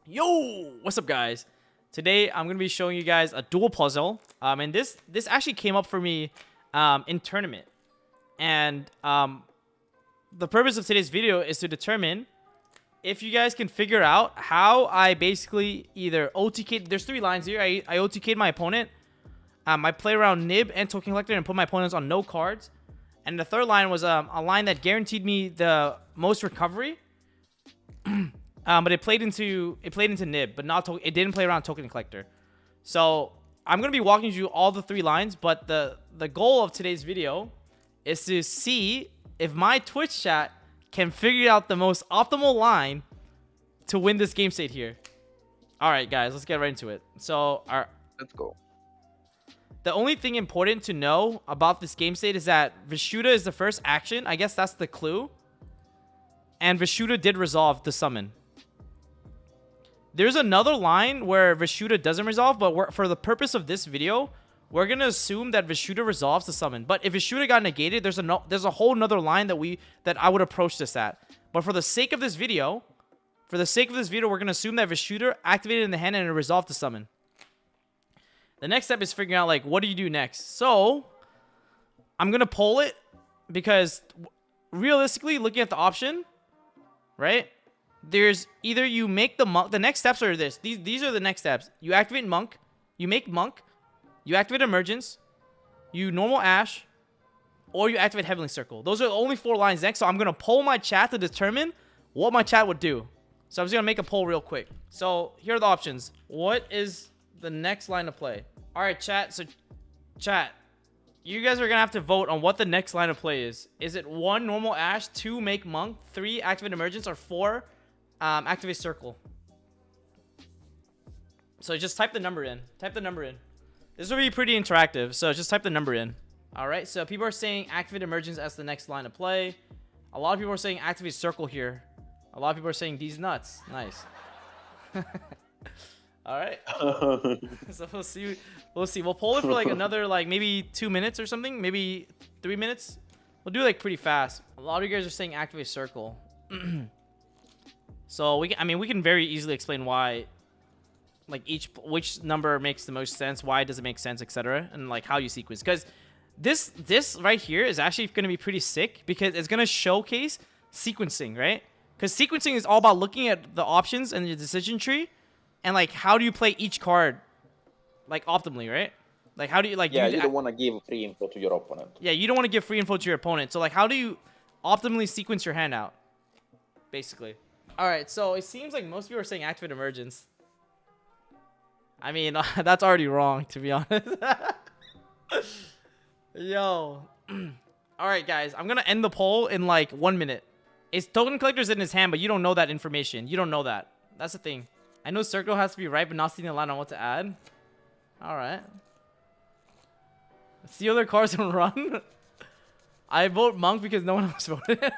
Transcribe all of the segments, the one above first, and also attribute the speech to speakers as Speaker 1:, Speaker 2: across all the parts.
Speaker 1: Yo, what's up, guys? Today I'm gonna be showing you guys a duel puzzle. And this actually came up for me in tournament, and the purpose of today's video is to determine if you guys can figure out how I basically either OTK. There's three lines here. I OTK'd my opponent. I play around Nib and Token Collector and put my opponents on no cards. And the third line was a line that guaranteed me the most recovery. But it played into Nib, but it didn't play around Token Collector. So I'm gonna be walking you through all the three lines, but the goal of today's video is to see if my Twitch chat can figure out the most optimal line to win this game state here. All right, guys, let's get right into it. So
Speaker 2: Let's go.
Speaker 1: the only thing important to know about this game state is that Vishuda is the first action. I guess that's the clue. And Vishuda did resolve the summon. There's another line where Vishuda doesn't resolve, but for the purpose of this video, we're gonna assume that Vishuda resolves the summon. But if Vishuda got negated, there's a whole nother line that I would approach this at. But for the sake of this video, we're gonna assume that Vishuda activated in the hand and it resolved the summon. The next step is figuring out, like, what do you do next? So I'm gonna poll it because realistically, looking at the option, right? There's either you make the monk. The next steps are this. These are the next steps. You activate monk. You make monk. You activate emergence. You normal ash. Or you activate heavenly circle. Those are the only four lines next. So I'm going to poll my chat to determine what my chat would do. So I'm just going to make a poll real quick. So here are the options. What is the next line of play? All right, chat. So chat, you guys are going to have to vote on what the next line of play is. Is it 1, normal ash, 2, make monk, 3, activate emergence, or 4, activate circle? So just type the number in. This will be pretty interactive, so just type the number in. All right, so people are saying activate emergence as the next line of play. A lot of people are saying activate circle here. A lot of people are saying these nuts. Nice. All right. So we'll see. We'll poll it for like another, like, maybe 2 minutes or something. Maybe 3 minutes. We'll do it like pretty fast. A lot of you guys are saying activate circle. So we can very easily explain why, like, which number makes the most sense, why does it make sense, etc., and like how you sequence. Because this right here is actually going to be pretty sick because it's going to showcase sequencing, right? Because sequencing is all about looking at the options and the decision tree, and like how do you play each card, like, optimally, right? Like, how do you, like,
Speaker 2: Yeah, you don't want to give free info to your opponent.
Speaker 1: Yeah, you don't want to give free info to your opponent. So like, how do you optimally sequence your hand out, basically? All right, so it seems like most people are saying activate emergence. I mean, that's already wrong, to be honest. Yo. All right, guys, I'm gonna end the poll in like 1 minute. It's Token Collector's in his hand, but you don't know that information. You don't know that. That's the thing. I know circle has to be right, but not seeing a line on what to add. All right. See other cards and run. I vote monk because no one else voted.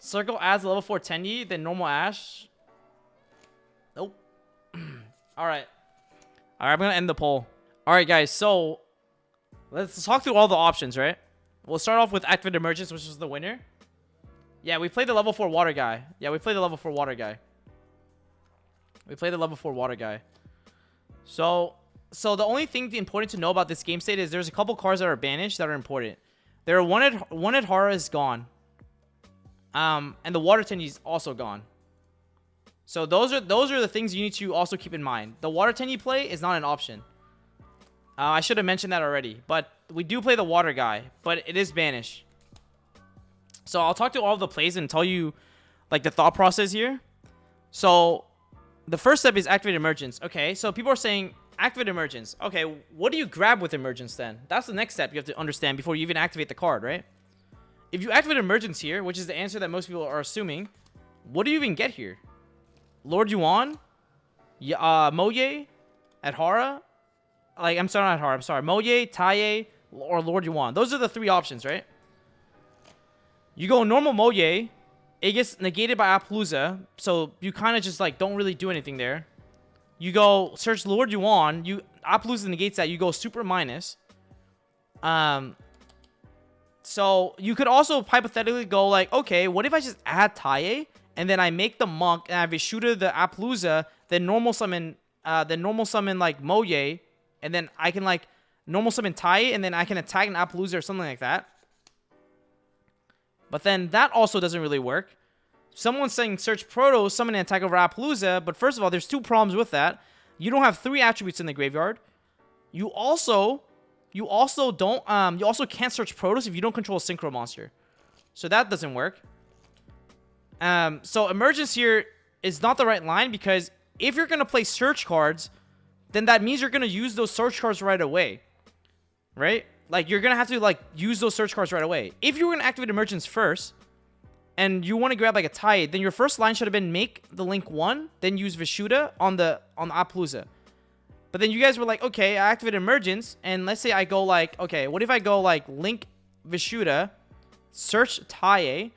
Speaker 1: Circle adds a level 4 Tenyi, then normal ash. Nope. All right, I'm gonna end the poll. All right, guys, so let's talk through all the options, right? We'll start off with activate emergence, which is the winner. Yeah, we played the level 4 water guy. So the only thing important to know about this game state is there's a couple cards that are banished that are important. There are one at Hara is gone. And the water Tenyi is also gone. So those are the things you need to also keep in mind. The water Tenyi play is not an option. I should have mentioned that already, but we do play the water guy, but it is banished. So I'll talk to all of the plays and tell you, like, the thought process here. So the first step is activate emergence. Okay, so people are saying activate emergence. Okay, what do you grab with emergence then? That's the next step you have to understand before you even activate the card, right? If you activate emergence here, which is the answer that most people are assuming, what do you even get here? Lord Yuan? Moye? At Hara? Like, I'm sorry, not Hara. I'm sorry. Moye, Taye, or Lord Yuan. Those are the three options, right? You go normal Moye. It gets negated by Appaloosa. So you kind of just, like, don't really do anything there. You go search Lord Yuan. Appaloosa negates that. You go super minus. So you could also hypothetically go like, okay, what if I just add Taye and then I make the Monk, and I have Vishuda the Appaloosa, then normal summon like Moye, and then I can like normal summon Tai, and then I can attack an Appaloosa or something like that. But then that also doesn't really work. Someone's saying search Proto, summon and attack over Appaloosa, but first of all, there's 2 problems with that. You don't have 3 attributes in the graveyard. You also can't search Protoss if you don't control a Synchro monster. So that doesn't work. So Emergence here is not the right line, because if you're going to play search cards, then that means you're going to use those search cards right away. Right? Like, you're going to have to, like, use those search cards right away. If you were going to activate Emergence first, and you want to grab, like, a Tide, then your first line should have been make the Link 1, then use Vishuda on the Appaloosa. But then you guys were like, okay, I activate Emergence, and let's say I go, like, okay, what if I go, like, Link Vishuda, search Tai,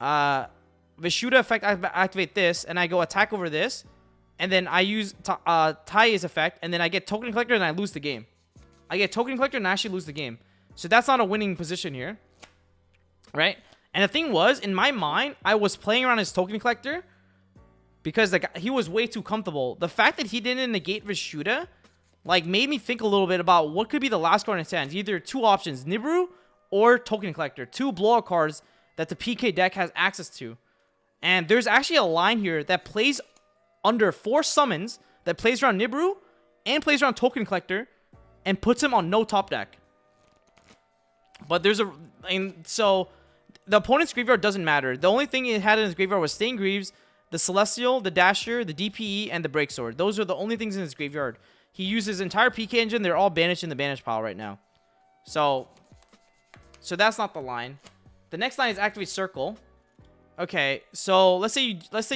Speaker 1: Vishuda effect, activate this, and I go attack over this, and then I use Tai's effect, and then I get Token Collector, and I lose the game. I get Token Collector, and I actually lose the game. So that's not a winning position here, right? And the thing was, in my mind, I was playing around his Token Collector because like he was way too comfortable. The fact that he didn't negate Vishuda, like, made me think a little bit about what could be the last card in his hand. Either 2 options, Nibiru or Token Collector. 2 blowout cards that the PK deck has access to. And there's actually a line here that plays under 4 summons, that plays around Nibiru and plays around Token Collector and puts him on no top deck. But there's so the opponent's graveyard doesn't matter. The only thing it had in his graveyard was Stained Greaves, the Celestial, the Dasher, the DPE, and the Breaksword. Those are the only things in his graveyard. He used his entire PK engine. They're all banished in the banish pile right now. So that's not the line. The next line is activate Circle. Okay, so let's say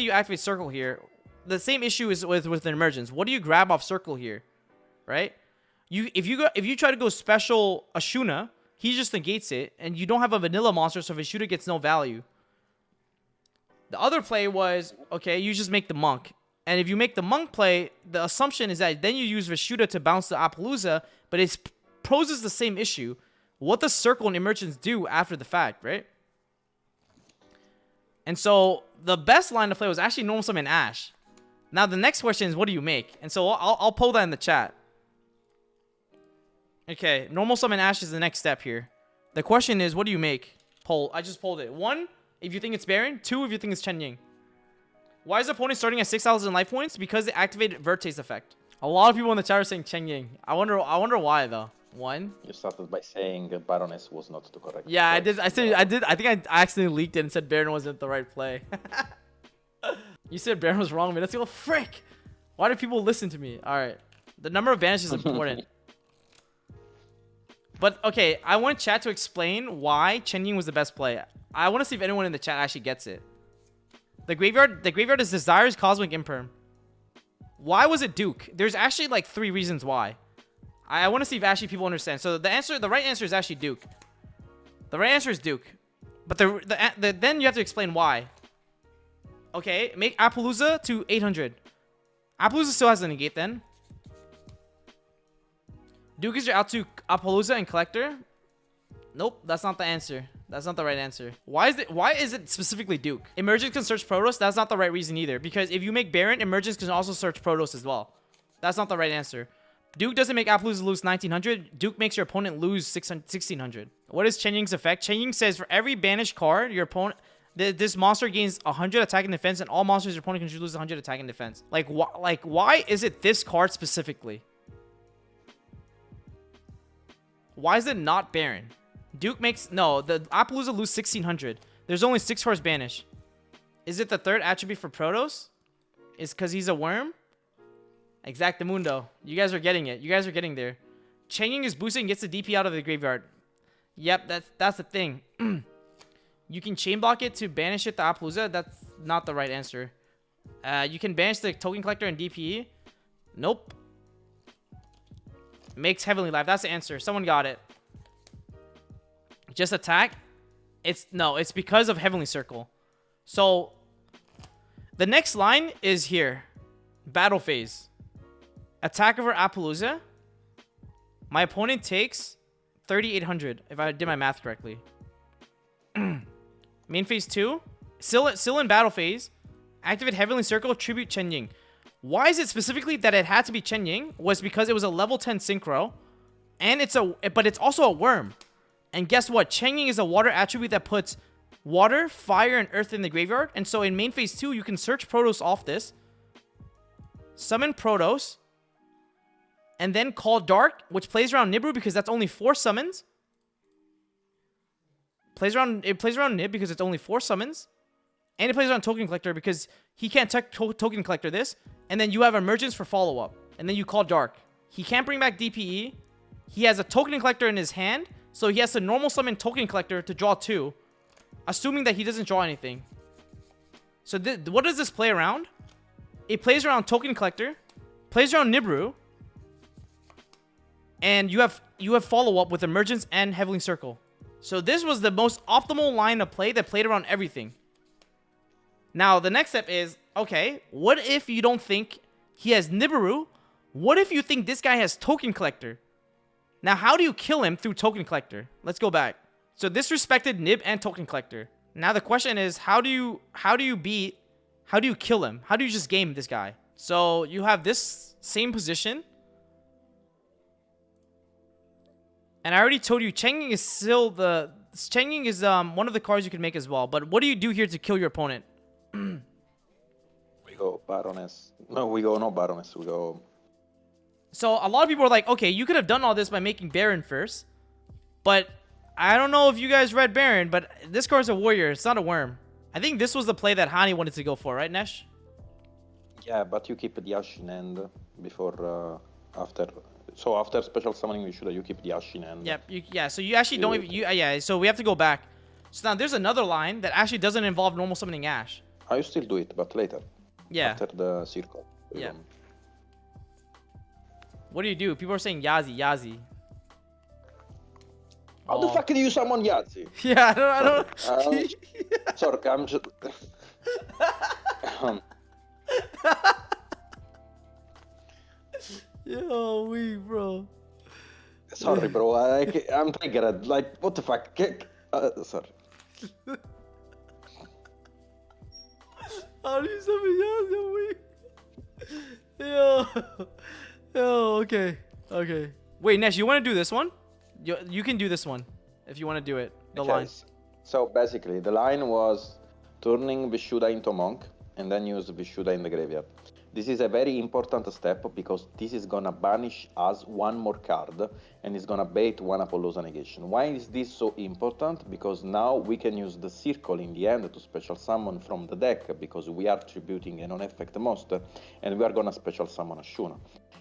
Speaker 1: you activate Circle here. The same issue is with an Emergence. What do you grab off Circle here, right? If you try to go special Ashuna, he just negates it, and you don't have a vanilla monster, so Vishuda gets no value. The other play was, okay, you just make the Monk. And if you make the Monk play, the assumption is that then you use Vishuda to bounce the Appaloosa, but it poses the same issue. What does Circle and Emergence do after the fact, right? And so the best line to play was actually normal summon Ash. Now the next question is, what do you make? And so I'll pull that in the chat. Okay, normal summon Ash is the next step here. The question is, what do you make? Poll. I just pulled it. 1, if you think it's Baron. 2, if you think it's Chen Ying. Why is the opponent starting at 6,000 life points? Because they activated Vertex effect. A lot of people in the chat are saying Chen Ying. I wonder why though. 1.
Speaker 2: You started by saying Baroness was not the correct.
Speaker 1: Yeah, I
Speaker 2: choice.
Speaker 1: did. I think I accidentally leaked it and said Baron wasn't the right play. You said Baron was wrong, man. Let's go. Frick. Why do people listen to me? All right. The number of banishes is important. But okay, I want chat to explain why Chen Ying was the best play. I want to see if anyone in the chat actually gets it. The graveyard is Desires Cosmic Imperm. Why was it Duke? There's actually like 3 reasons why. I want to see if actually people understand. So the right answer is actually Duke. The right answer is Duke. But then you have to explain why. Okay, make Appaloosa to 800. Appaloosa still has a negate then. Duke is your out to Appaloosa and Collector. Nope, that's not the answer. That's not the right answer. Why is it specifically Duke? Emergence can search Protoss. That's not the right reason either. Because if you make Baron, Emergence can also search Protoss as well. That's not the right answer. Duke doesn't make Appaloosa lose 1900. Duke makes your opponent lose 1600. What is Chen Ying's effect? Chen Ying says for every banished card, your opponent, this monster gains 100 attack and defense, and all monsters your opponent can lose 100 attack and defense. Like why is it this card specifically? Why is it not Baron? Duke makes... No, the Appaloosa lose 1600. There's only 6 cards banished. Is it the 3rd attribute for Protoss? Is because he's a worm? Exactamundo. You guys are getting it. You guys are getting there. Chen Ying is boosting and gets the DP out of the graveyard. Yep, that's the thing. You can chain block it to banish it to Appaloosa. That's not the right answer. You can banish the Token Collector and DPE. Nope. Makes Heavenly Life. That's the answer. Someone got it. Just attack? It's because of Heavenly Circle. So the next line is here. Battle phase. Attack over Appaloosa. My opponent takes 3,800 if I did my math correctly. Main phase 2. Still in battle phase. Activate Heavenly Circle, tribute Chen Ying. Why is it specifically that it had to be Chen Ying? Was because it was a level 10 synchro. And but it's also a worm. And guess what? Chen Ying is a water attribute that puts water, fire, and earth in the graveyard. And so in main phase 2, you can search Protos off this. Summon Protos. And then call Dark, which plays around Nibiru because that's only 4 summons. It plays around Nib because it's only 4 summons. And it plays around Token Collector because he can't Token Collector this. And then you have Emergence for follow-up. And then you call Dark. He can't bring back DPE. He has a Token Collector in his hand. So he has to normal summon Token Collector to draw 2. Assuming that he doesn't draw anything. So what does this play around? It plays around Token Collector. Plays around Nibiru. And you have follow-up with Emergence and Heavenly Circle. So this was the most optimal line of play that played around everything. Now, the next step is, okay, what if you don't think he has Nibiru? What if you think this guy has Token Collector? Now, how do you kill him through Token Collector? Let's go back. So this respected Nib and Token Collector. Now the question is, how do you kill him? How do you just game this guy? So you have this same position. And I already told you, Changing is still Changing is one of the cards you can make as well. But what do you do here to kill your opponent?
Speaker 2: We go Baroness. No, we go not Baroness. We go.
Speaker 1: So a lot of people are like, okay, you could have done all this by making Baron first. But I don't know if you guys read Baron, but this card's a warrior. It's not a worm. I think this was the play that Hani wanted to go for, right, Nesh?
Speaker 2: Yeah, but you keep the Ash in hand before, after. So after special summoning, you keep the Ash in hand.
Speaker 1: Yep. Yeah. So you actually don't even. Yeah. So we have to go back. So now there's another line that actually doesn't involve normal summoning Ash.
Speaker 2: I still do it, but later.
Speaker 1: Yeah.
Speaker 2: After the circle.
Speaker 1: Yeah. What do you do? People are saying Yazi.
Speaker 2: How the fuck do you summon Yazi?
Speaker 1: Yeah, I don't.
Speaker 2: Sorry, I'm just.
Speaker 1: Yo, bro.
Speaker 2: Sorry, bro. I'm triggered. Like, what the fuck? Sorry.
Speaker 1: How do you summon Yazi? Yo, okay. Wait, Nesh, you want to do this one? You can do this one if you want to do it. The line.
Speaker 2: So basically, the line was turning Vishuddha into monk and then use Vishuddha in the graveyard. This is a very important step because this is gonna banish us one more card and it's gonna bait one Apollosa negation. Why is this so important? Because now we can use the circle in the end to special summon from the deck because we are tributing a non-effect monster and we are gonna special summon Ashuna.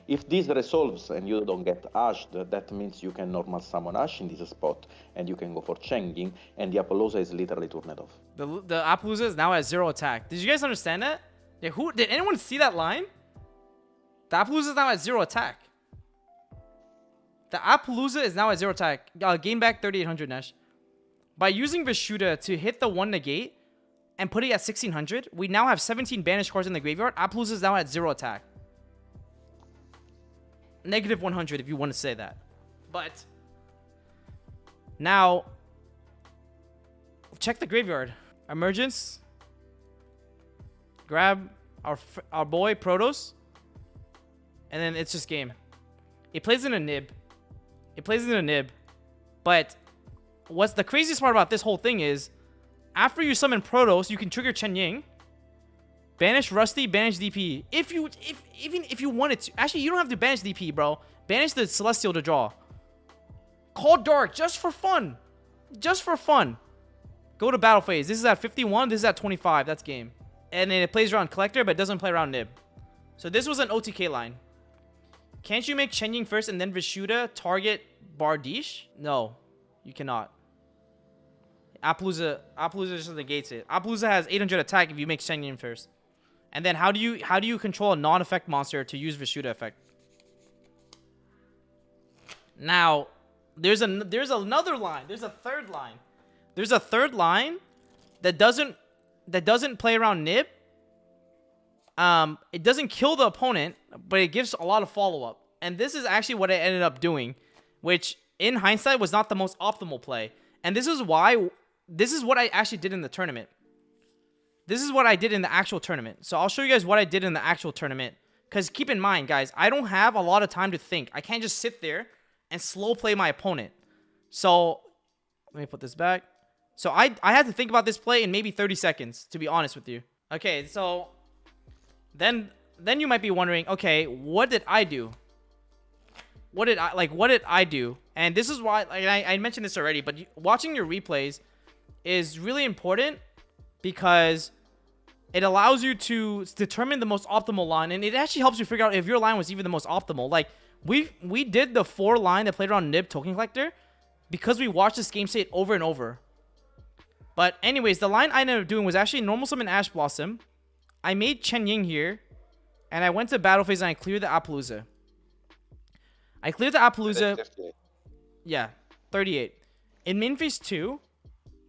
Speaker 2: If this resolves and you don't get Ashed, that means you can normal summon Ash in this spot and you can go for Chenging and the Apollosa is literally turned off.
Speaker 1: The Apollosa is now at 0 attack. Did you guys understand that? Yeah, did anyone see that line? The Apollosa is now at 0 attack. The Apollosa is now at 0 attack. Gain back 3800, Nesh. By using Vishuddha to hit the 1 negate and put it at 1600, we now have 17 banished cards in the graveyard. Apollosa is now at 0 attack. Negative 100 if you want to say that. But now, check the graveyard. Emergence. Grab our boy Protos, and then it's just game. It plays in a nib. But what's the craziest part about this whole thing is, after you summon Protos, you can trigger Chen Ying, banish Rusty, banish DP. Even if you wanted to, actually you don't have to banish DP, bro. Banish the Celestial to draw. Call Dark just for fun. Go to battle phase. This is at 51. This is at 25. That's game. And then it plays around Collector, but it doesn't play around Nib. So this was an OTK line. Can't you make Chen Ying first and then Vishuddha target Bardiche? No, you cannot. Apollosa just negates it. Apollosa has 800 attack if you make Chen Ying first. And then how do you control a non-effect monster to use Vishuddha effect? Now, there's another line. There's a third line. There's a third line that doesn't play around Nib. It doesn't kill the opponent, but it gives a lot of follow-up. And this is actually what I ended up doing, which in hindsight was not the most optimal play. And this is what I actually did in the tournament. This is what I did in the actual tournament. So I'll show you guys what I did in the actual tournament. Because keep in mind, guys, I don't have a lot of time to think. I can't just sit there and slow play my opponent. So let me put this back. So I had to think about this play in maybe 30 seconds, to be honest with you. Okay, so then you might be wondering, okay, what did I do? What did I do? And this is why, like, I mentioned this already, but watching your replays is really important because it allows you to determine the most optimal line, and it actually helps you figure out if your line was even the most optimal. Like, we did the 4 line that played around Nib Token Collector because we watched this game state over and over. But anyways, the line I ended up doing was actually normal summon Ash Blossom. I made Chen Ying here, and I went to battle phase and I cleared the Appaloosa. I cleared the Appaloosa. Yeah, 38. In main phase 2,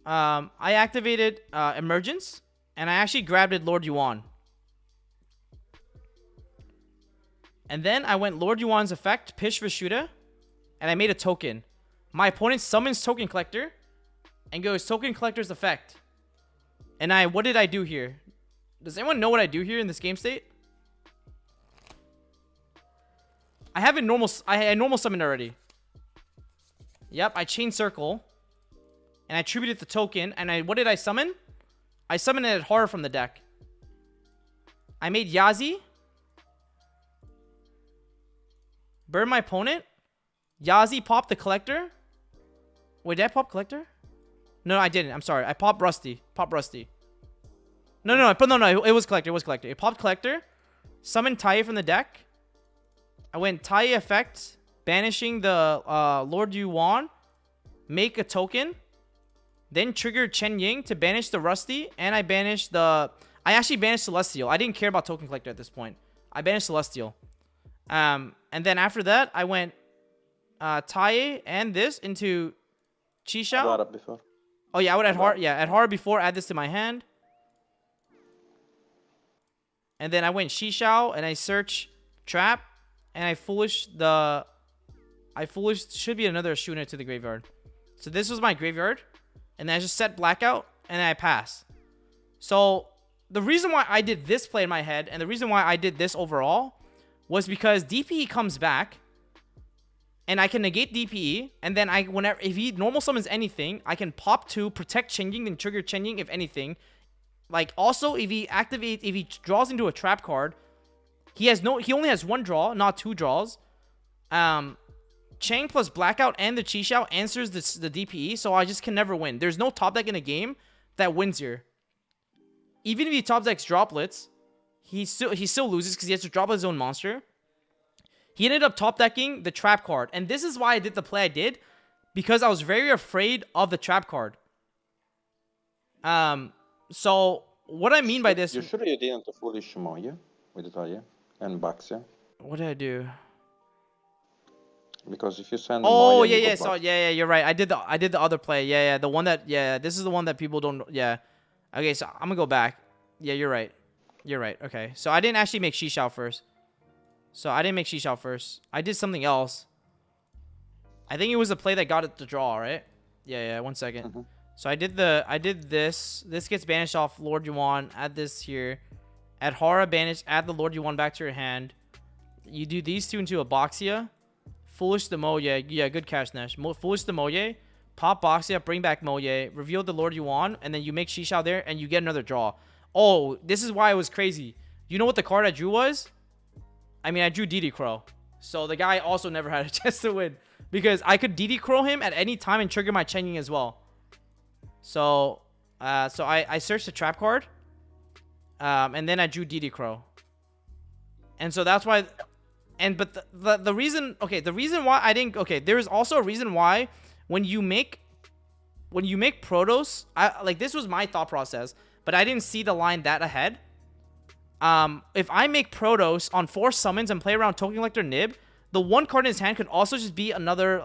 Speaker 1: I activated Emergence, and I actually grabbed it Lord Yuan. And then I went Lord Yuan's effect, Pish Vishuddha, and I made a token. My opponent summons Token Collector and goes Token Collector's effect. And what did I do here? Does anyone know what I do here in this game state? I have a normal summon already. Yep, I chain circle. And I attributed the token. And what did I summon? I summoned it horror from the deck. I made Yazi. Burn my opponent. Yazi popped the collector. Wait, did I pop collector? No, I didn't. I'm sorry. I popped Rusty. Pop Rusty. No. It was collector. It was collector. It popped collector. Summoned Tai from the deck. I went Tai effect. Banishing the Lord Yuan. Make a token. Then triggered Chen Ying to banish the Rusty. And I banished the... I actually banished Celestial. I didn't care about Token Collector at this point. I banished Celestial. And then after that, I went Tai and this into Qishao.
Speaker 2: Before.
Speaker 1: Oh, yeah, I would add Horror. Yeah, add Horror before, add this to my hand. And then I went Qishao and I search Trap. And I Foolish should be another Shuna to the graveyard. So this was my graveyard. And then I just set Blackout and then I pass. So the reason why I did this play in my head and the reason why I did this overall was because DPE comes back and I can negate DPE, and then if he normal summons anything, I can pop 2, protect Chen Ying, then trigger Chen Ying if anything. Like, also, if he draws into a trap card, he only has 1 draw, not 2 draws. Chang plus Blackout and the Qishao answers the DPE, so I just can never win. There's no top deck in a game that wins here. Even if he top decks Droplets, he still loses because he has to drop his own monster. He ended up top decking the trap card. And this is why I did the play I did. Because I was very afraid of the trap card. So, what I mean by this...
Speaker 2: You sure you didn't Foolish Moya with Taya and Baxia?
Speaker 1: What did I do?
Speaker 2: Because if you send...
Speaker 1: Oh,
Speaker 2: Moya,
Speaker 1: yeah. So, yeah, you're right. I did the other play. Yeah. The one that... Yeah, this is the one that people don't... Yeah. Okay, so I'm gonna go back. Yeah, you're right. You're right. Okay. So, I didn't actually make Qishao first. I did something else. I think it was the play that got it to draw, right? Yeah. 1 second.
Speaker 2: Mm-hmm.
Speaker 1: So I did this. This gets banished off Lord Yuan. Add this here. Add Hara banish. Add the Lord Yuan back to your hand. You do these 2 into a Boxia. Foolish the Moye. Yeah, good catch, Nash. Foolish the Moye. Pop Boxia. Bring back Moye. Reveal the Lord Yuan. And then you make Qishao there. And you get another draw. Oh, this is why it was crazy. You know what the card I drew was? I mean, I drew DD Crow. So the guy also never had a chance to win. Because I could DD Crow him at any time and trigger my Chen Ying as well. So I searched the trap card. And then I drew DD Crow. And so that's why... But the reason... Okay, the reason why I didn't... Okay, there is also a reason why when you make Protos... Like, this was my thought process. But I didn't see the line that ahead. If I make Protos on 4 summons and play around Token Collector Nib, the 1 card in his hand could also just be another,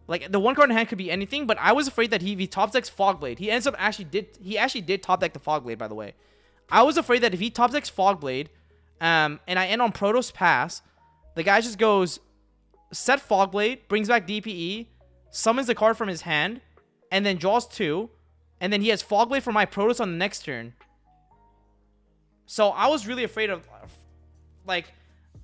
Speaker 1: like, the 1 card in hand could be anything, but I was afraid that if he top decks Fogblade, he actually did top deck the Fogblade, by the way. I was afraid that if he top decks Fogblade, and I end on Protos pass, the guy just goes, set Fogblade, brings back DPE, summons the card from his hand, and then draws 2, and then he has Fogblade for my Protos on the next turn. So I was really afraid of, like,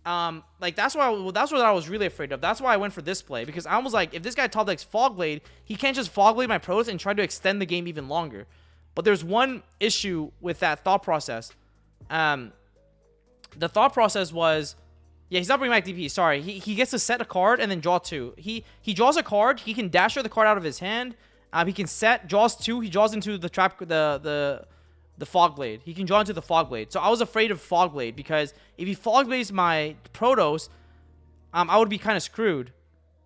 Speaker 1: that's what I was really afraid of. That's why I went for this play, because I was like, if this guy top decks Fog Blade, he can't just Fog Blade my Protoss and try to extend the game even longer. But there's one issue with that thought process. The thought process was, yeah, he's not bringing back DP. Sorry, he gets to set a card and then draw 2. He draws a card. He can dasher the card out of his hand. He can set, draws 2. He draws into the trap, the Fog Blade. He can draw into the Fog Blade. So I was afraid of Fog Blade, because if he Fog Blades my Protoss, I would be kind of screwed.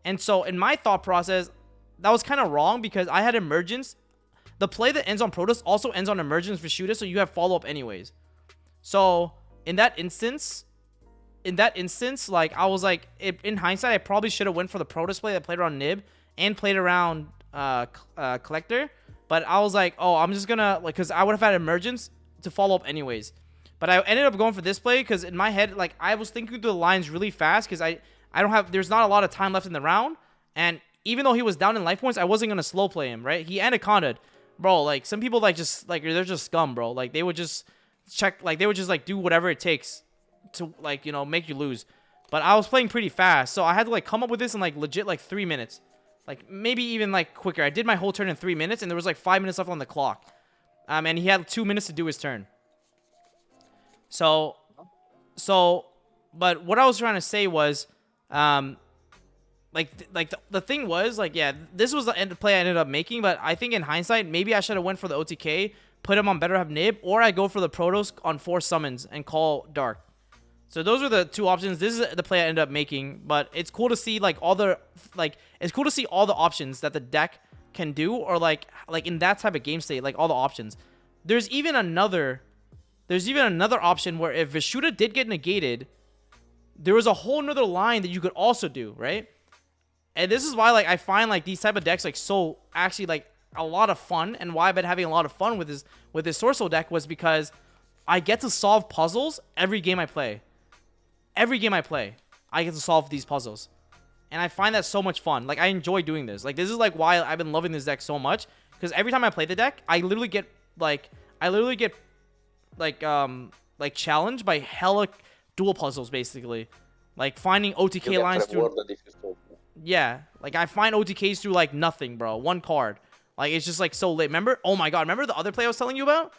Speaker 1: And so in my thought process, that was kind of wrong, because I had Emergence. The play that ends on Protoss also ends on Emergence for Vishuda, so you have follow-up anyways. So in that instance, like, I was like, in hindsight, I probably should have went for the Protoss play that played around Nib and played around Collector. But I was like, oh, I'm just gonna, like, because I would have had Emergence to follow up anyways. But I ended up going for this play because in my head, like, I was thinking through the lines really fast, because there's not a lot of time left in the round. And even though he was down in life points, I wasn't gonna slow play him, right? He Anaconda'd. Bro, like, some people, like, just, like, they're just scum, bro. Like, they would just check, like, they would just, like, do whatever it takes to, like, you know, make you lose. But I was playing pretty fast, so I had to, like, come up with this in, like, legit, like, 3 minutes. Like, maybe even, like, quicker. I did my whole turn in 3 minutes, and there was, like, 5 minutes left on the clock. And he had 2 minutes to do his turn. So, but what I was trying to say was, the thing was, like, yeah, this was the end play I ended up making, but I think in hindsight, maybe I should have went for the OTK, put him on Better Have Nib, or I go for the Protoss on 4 summons and call Dark. So those are the 2 options. This is the play I ended up making, but it's cool to see, like, it's cool to see all the options that the deck can do, or like in that type of game state, like, all the options. There's even another option where if Vishuda did get negated, there was a whole nother line that you could also do, right? And this is why, like, I find, like, these type of decks, like, so actually, like, a lot of fun, and why I've been having a lot of fun with this Sorcerer deck was because I get to solve puzzles every game I play. Every game I play, I get to solve these puzzles. And I find that so much fun. Like, I enjoy doing this. Like, this is, like, why I've been loving this deck so much. Because every time I play the deck, I literally get challenged by hella dual puzzles, basically. Like, finding OTK lines through... Yeah, like, I find OTKs through, like, nothing, bro. 1 card. Like, it's just, like, so lit. Remember? Oh, my God. Remember the other play I was telling you about?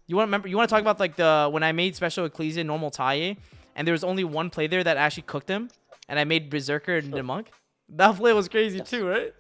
Speaker 1: You want to talk about, like, when I made Special Ecclesia normal Taye, and there was only 1 play there that actually cooked him, and I made Berserker and the Monk? That play was crazy, too, right?